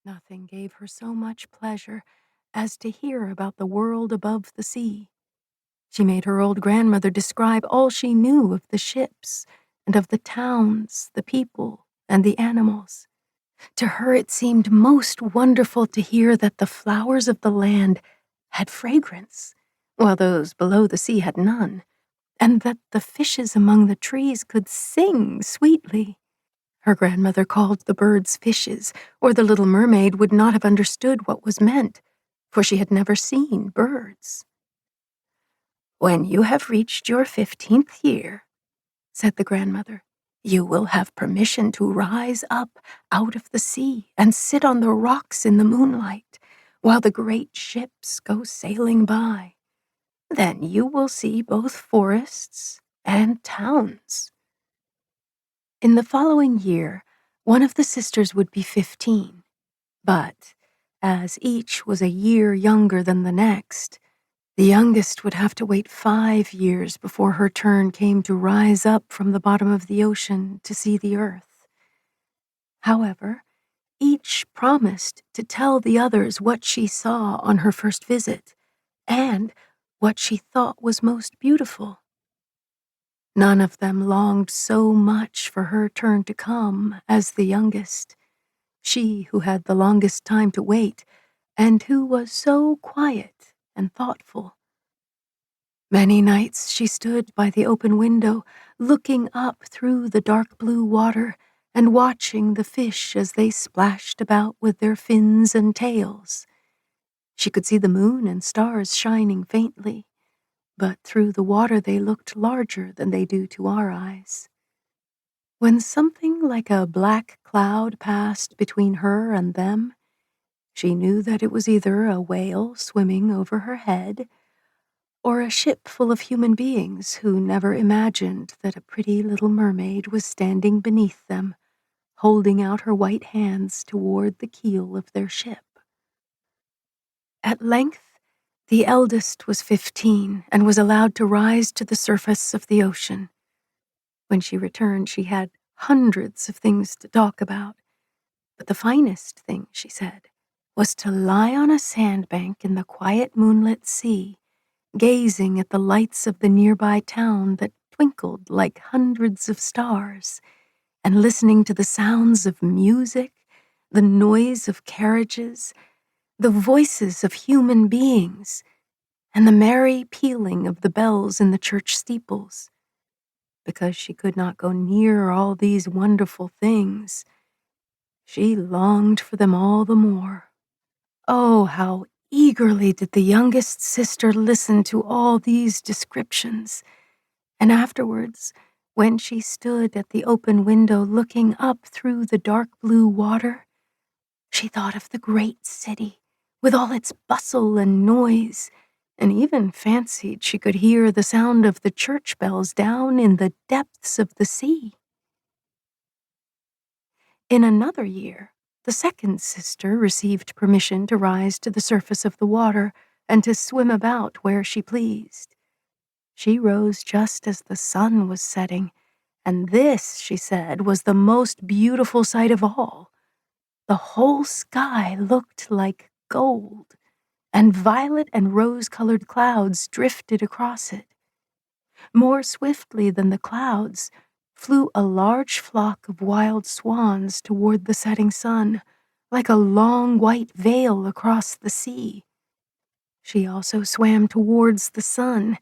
Nothing gave her so much pleasure as to hear about the world above the sea. She made her old grandmother describe all she knew of the ships and of the towns, the people, and the animals. To her it seemed most wonderful to hear that the flowers of the land had fragrance, while those below the sea had none, and that the fishes among the trees could sing sweetly. Her grandmother called the birds fishes, or the Little Mermaid would not have understood what was meant, for she had never seen birds. "When you have reached your 15th year," said the grandmother, "you will have permission to rise up out of the sea and sit on the rocks in the moonlight, while the great ships go sailing by. Then you will see both forests and towns." In the following year, one of the sisters would be 15, but as each was a year younger than the next, the youngest would have to wait 5 years before her turn came to rise up from the bottom of the ocean to see the earth. However, each promised to tell the others what she saw on her first visit, and what she thought was most beautiful. None of them longed so much for her turn to come as the youngest, she who had the longest time to wait, and who was so quiet and thoughtful. Many nights she stood by the open window, looking up through the dark blue water and watching the fish as they splashed about with their fins and tails. She could see the moon and stars shining faintly, but through the water they looked larger than they do to our eyes. When something like a black cloud passed between her and them, she knew that it was either a whale swimming over her head, or a ship full of human beings who never imagined that a pretty little mermaid was standing beneath them, holding out her white hands toward the keel of their ship. At length, the eldest was 15 and was allowed to rise to the surface of the ocean. When she returned, she had hundreds of things to talk about, but the finest thing, she said, was to lie on a sandbank in the quiet moonlit sea, gazing at the lights of the nearby town that twinkled like hundreds of stars, and listening to the sounds of music, the noise of carriages, the voices of human beings, and the merry pealing of the bells in the church steeples. Because she could not go near all these wonderful things, she longed for them all the more. Oh, how eagerly did the youngest sister listen to all these descriptions, and afterwards, when she stood at the open window looking up through the dark blue water, she thought of the great city with all its bustle and noise, and even fancied she could hear the sound of the church bells down in the depths of the sea. In another year, the second sister received permission to rise to the surface of the water and to swim about where she pleased. She rose just as the sun was setting, and this, she said, was the most beautiful sight of all. The whole sky looked like gold, and violet and rose-colored clouds drifted across it. More swiftly than the clouds flew a large flock of wild swans toward the setting sun, like a long white veil across the sea. She also swam towards the sun,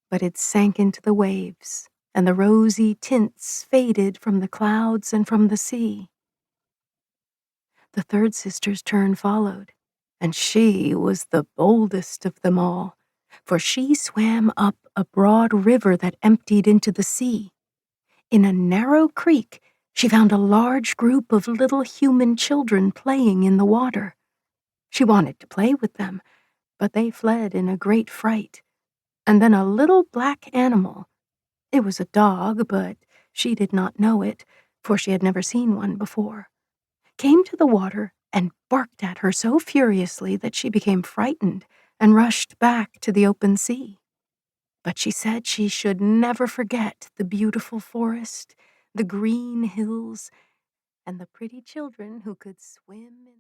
but it sank into the waves, and the rosy tints faded from the clouds and from the sea. The third sister's turn followed, and she was the boldest of them all, for she swam up a broad river that emptied into the sea. In a narrow creek, she found a large group of little human children playing in the water. She wanted to play with them, but they fled in a great fright. And then a little black animal, it was a dog, but she did not know it, for she had never seen one before, came to the water and barked at her so furiously that she became frightened and rushed back to the open sea. But she said she should never forget the beautiful forest, the green hills, and the pretty children who could swim in